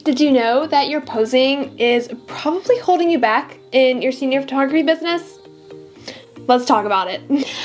Did you know that your posing is probably holding you back in your senior photography business? Let's talk about it.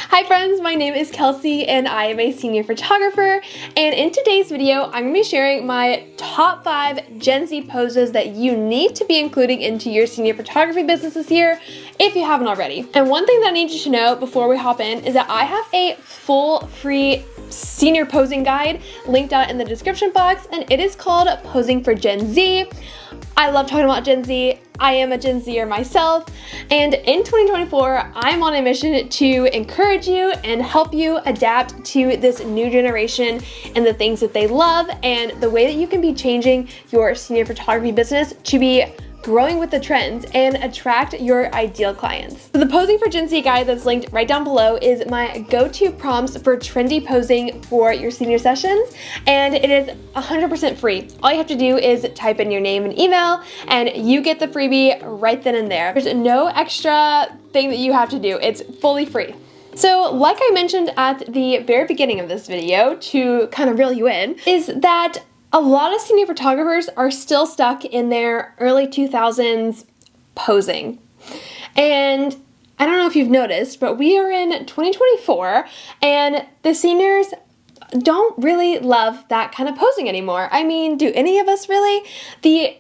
Hi friends, my name is Kelsey and I am a senior photographer, and in today's video I'm going to be sharing my top 5 Gen Z poses that you need to be including into your senior photography business this year if you haven't already. And one thing that I need you to know before we hop in is that I have a full free senior posing guide linked out in the description box, and it is called Posing for Gen Z. I love talking about Gen Z. I am a Gen Zer myself, and in 2024, I'm on a mission to encourage you and help you adapt to this new generation and the things that they love and the way that you can be changing your senior photography business to be growing with the trends and attract your ideal clients. So the Posing for Gen Z guide that's linked right down below is my go-to prompts for trendy posing for your senior sessions, and it is 100% free. All you have to do is type in your name and email and you get the freebie right then and there. There's no extra thing that you have to do. It's fully free. So like I mentioned at the very beginning of this video, to kind of reel you in, is that a lot of senior photographers are still stuck in their early 2000s posing. And I don't know if you've noticed, but we are in 2024 and the seniors don't really love that kind of posing anymore. I mean, do any of us really?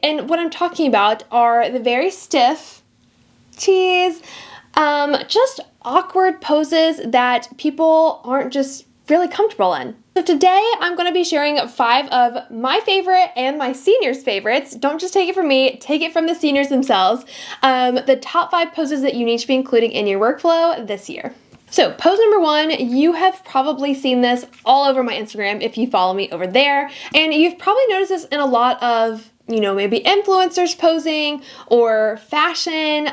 And what I'm talking about are the very stiff, just awkward poses that people aren't just really comfortable in. So today I'm going to be sharing 5 of my favorite and my seniors' favorites. Don't just take it from me, take it from the seniors themselves. The top 5 poses that you need to be including in your workflow this year. So pose number 1, you have probably seen this all over my Instagram if you follow me over there, and you've probably noticed this in a lot of maybe influencers posing or fashion.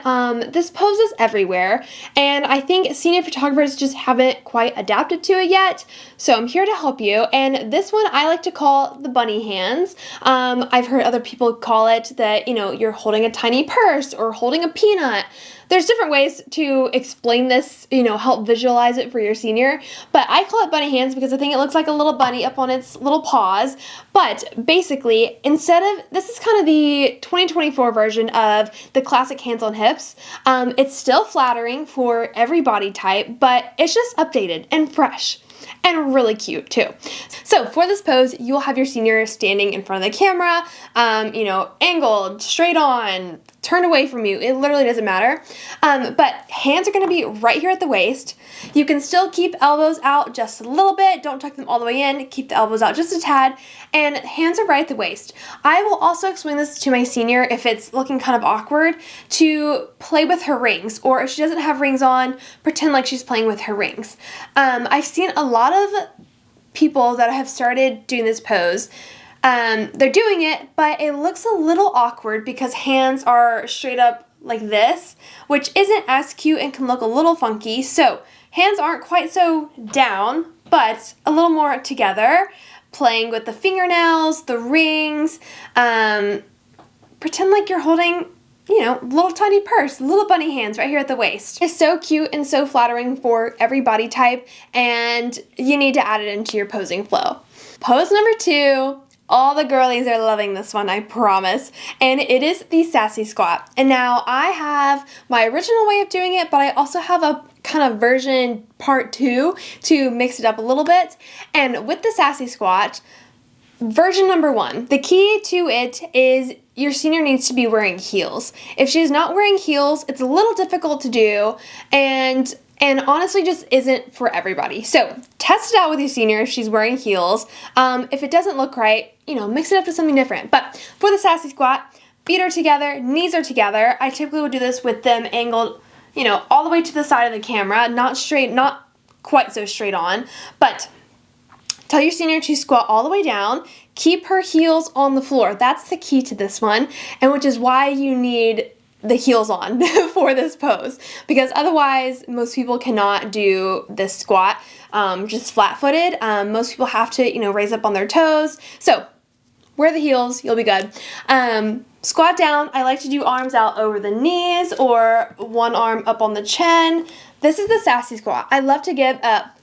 This pose is everywhere, and I think senior photographers just haven't quite adapted to it yet. So I'm here to help you, and this one I like to call the bunny hands. I've heard other people call it that, you're holding a tiny purse or holding a peanut. There's different ways to explain this, help visualize it for your senior, but I call it bunny hands because I think it looks like a little bunny up on its little paws. But basically, this is kind of the 2024 version of the classic hands on hips. It's still flattering for every body type, but it's just updated and fresh. And really cute too. So for this pose, you will have your senior standing in front of the camera, angled, straight on, turned away from you. It literally doesn't matter. But hands are going to be right here at the waist. You can still keep elbows out just a little bit. Don't tuck them all the way in. Keep the elbows out just a tad. And hands are right at the waist. I will also explain this to my senior if it's looking kind of awkward, to play with her rings, or if she doesn't have rings on, pretend like she's playing with her rings. I've seen a lot of people that have started doing this pose. They're doing it, but it looks a little awkward because hands are straight up like this, which isn't as cute and can look a little funky. So hands aren't quite so down, but a little more together, playing with the fingernails, the rings. Pretend like you're holding little tiny purse, little bunny hands right here at the waist. It's so cute and so flattering for every body type, and you need to add it into your posing flow. Pose number 2, all the girlies are loving this one, I promise, and it is the sassy squat. And now I have my original way of doing it, but I also have a kind of version part 2 to mix it up a little bit. And with the sassy squat, version number 1, the key to it is your senior needs to be wearing heels. If she's not wearing heels, it's a little difficult to do, and honestly just isn't for everybody. So test it out with your senior if she's wearing heels. If it doesn't look right, mix it up to something different. But for the sassy squat, feet are together, knees are together. I typically would do this with them angled, all the way to the side of the camera, not straight, not quite so straight on, but tell your senior to squat all the way down, keep her heels on the floor. That's the key to this one, and which is why you need the heels on for this pose, because otherwise most people cannot do this squat just flat-footed. Most people have to, raise up on their toes. So wear the heels, you'll be good. Squat down. I like to do arms out over the knees or one arm up on the chin. This is the sassy squat. I love to give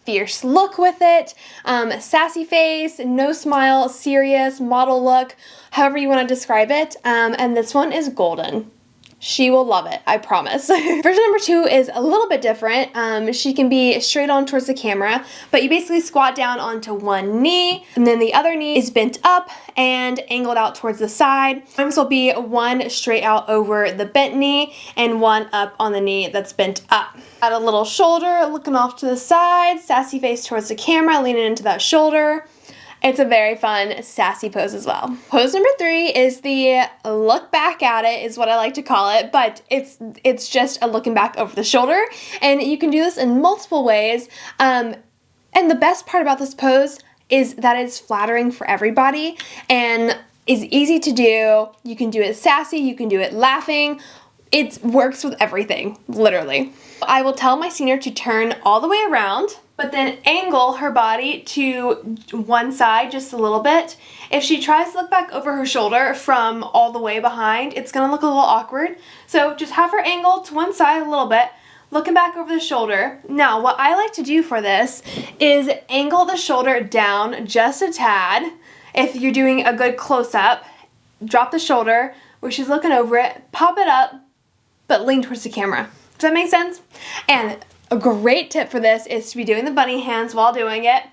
fierce look with it, sassy face, no smile, serious, model look, however you want to describe it, and this one is golden. She will love it, I promise. Version number 2 is a little bit different. She can be straight on towards the camera, but you basically squat down onto one knee, and then the other knee is bent up and angled out towards the side. Arms will be one straight out over the bent knee and one up on the knee that's bent up. Add a little shoulder looking off to the side, sassy face towards the camera, leaning into that shoulder. It's a very fun, sassy pose as well. Pose number 3 is the look back at it, is what I like to call it, but it's just a looking back over the shoulder, and you can do this in multiple ways. And the best part about this pose is that it's flattering for everybody and is easy to do. You can do it sassy, you can do it laughing. It works with everything, literally. I will tell my senior to turn all the way around, but then angle her body to one side just a little bit. If she tries to look back over her shoulder from all the way behind, it's gonna look a little awkward. So just have her angle to one side a little bit, looking back over the shoulder. Now, what I like to do for this is angle the shoulder down just a tad. If you're doing a good close-up, drop the shoulder where she's looking over it, pop it up, but lean towards the camera. Does that make sense? And a great tip for this is to be doing the bunny hands while doing it.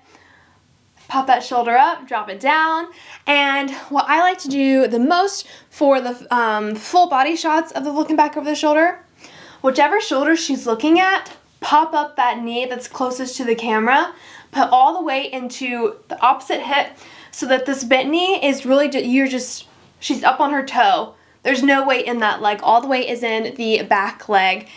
Pop that shoulder up, drop it down. And what I like to do the most for the full body shots of the looking back over the shoulder, whichever shoulder she's looking at, pop up that knee that's closest to the camera, put all the weight into the opposite hip so that this bent knee is really, she's up on her toe. There's no weight in that leg. All the weight is in the back leg,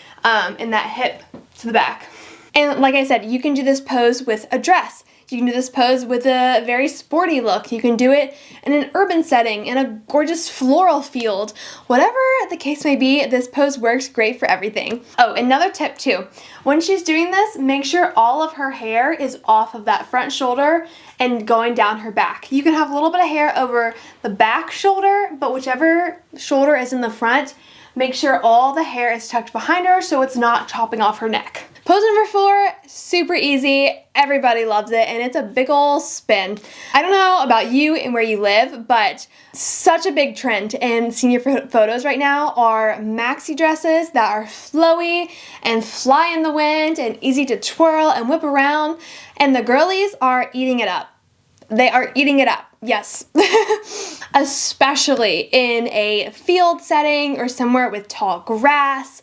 in that hip to the back. And like I said, you can do this pose with a dress. You can do this pose with a very sporty look. You can do it in an urban setting, in a gorgeous floral field. Whatever the case may be, this pose works great for everything. Oh, another tip too. When she's doing this, make sure all of her hair is off of that front shoulder and going down her back. You can have a little bit of hair over the back shoulder, but whichever shoulder is in the front, make sure all the hair is tucked behind her so it's not chopping off her neck. Pose number 4, super easy, everybody loves it, and it's a big ol' spin. I don't know about you and where you live, but such a big trend in senior photos right now are maxi dresses that are flowy and fly in the wind and easy to twirl and whip around, and the girlies are eating it up. They are eating it up, yes. Especially in a field setting or somewhere with tall grass.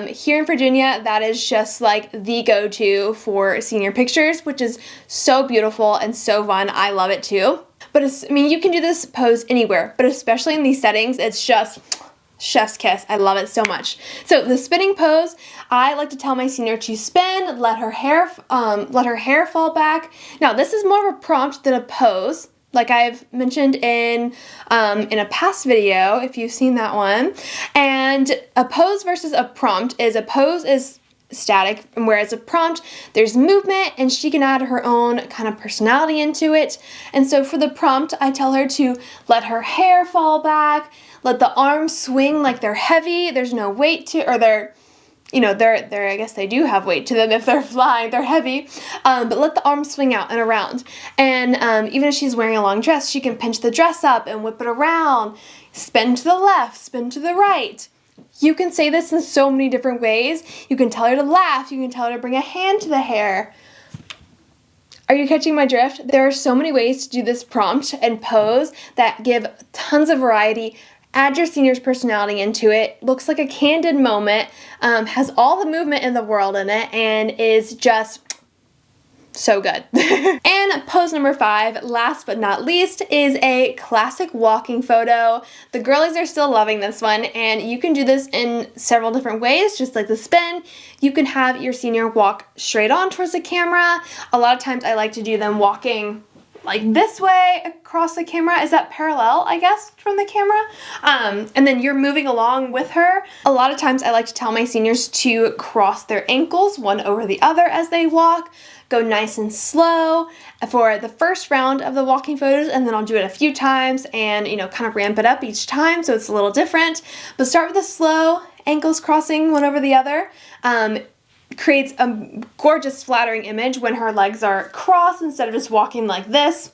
Here in Virginia, that is just like the go-to for senior pictures, which is so beautiful and so fun. I love it too. But I mean, you can do this pose anywhere, but especially in these settings, it's just chef's kiss. I love it so much. So the spinning pose, I like to tell my senior to spin, let her hair fall back. Now, this is more of a prompt than a pose, like I've mentioned in a past video, if you've seen that one. And a pose versus a prompt is, a pose is static, whereas a prompt, there's movement and she can add her own kind of personality into it. And so for the prompt, I tell her to let her hair fall back, let the arms swing like they're heavy, there's no weight to, or they're, I guess they do have weight to them if they're flying, they're heavy, but let the arms swing out and around. And even if she's wearing a long dress, she can pinch the dress up and whip it around, spin to the left, spin to the right. You can say this in so many different ways. You can tell her to laugh, you can tell her to bring a hand to the hair. Are you catching my drift? There are so many ways to do this prompt and pose that give tons of variety. Add your senior's personality into it. Looks like a candid moment, has all the movement in the world in it, and is just so good. And pose number 5, last but not least, is a classic walking photo. The girlies are still loving this one, and you can do this in several different ways, just like the spin. You can have your senior walk straight on towards the camera. A lot of times I like to do them walking like this way across the camera. Is that parallel, I guess, from the camera? And then you're moving along with her. A lot of times I like to tell my seniors to cross their ankles one over the other as they walk. Go nice and slow for the first round of the walking photos, and then I'll do it a few times and, kind of ramp it up each time so it's a little different. But start with a slow, ankles crossing one over the other. creates a gorgeous flattering image when her legs are crossed instead of just walking like this.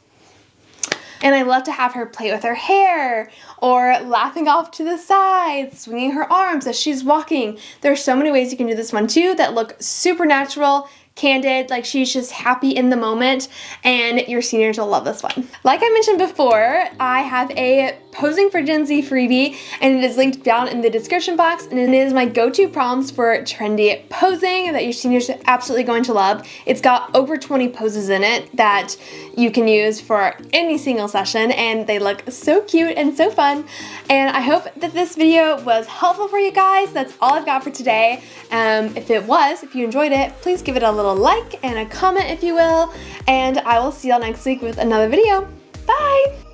And I love to have her play with her hair or laughing off to the side, swinging her arms as she's walking. There are so many ways you can do this one too that look super natural, candid, like she's just happy in the moment, and your seniors will love this one. Like I mentioned before, I have a Posing for Gen Z freebie, and it is linked down in the description box, and it is my go-to prompts for trendy posing that your seniors are absolutely going to love. It's got over 20 poses in it that you can use for any single session, and they look so cute and so fun. And I hope that this video was helpful for you guys. That's all I've got for today. If you enjoyed it, please give it a little like and a comment if you will, and I will see y'all next week with another video. Bye!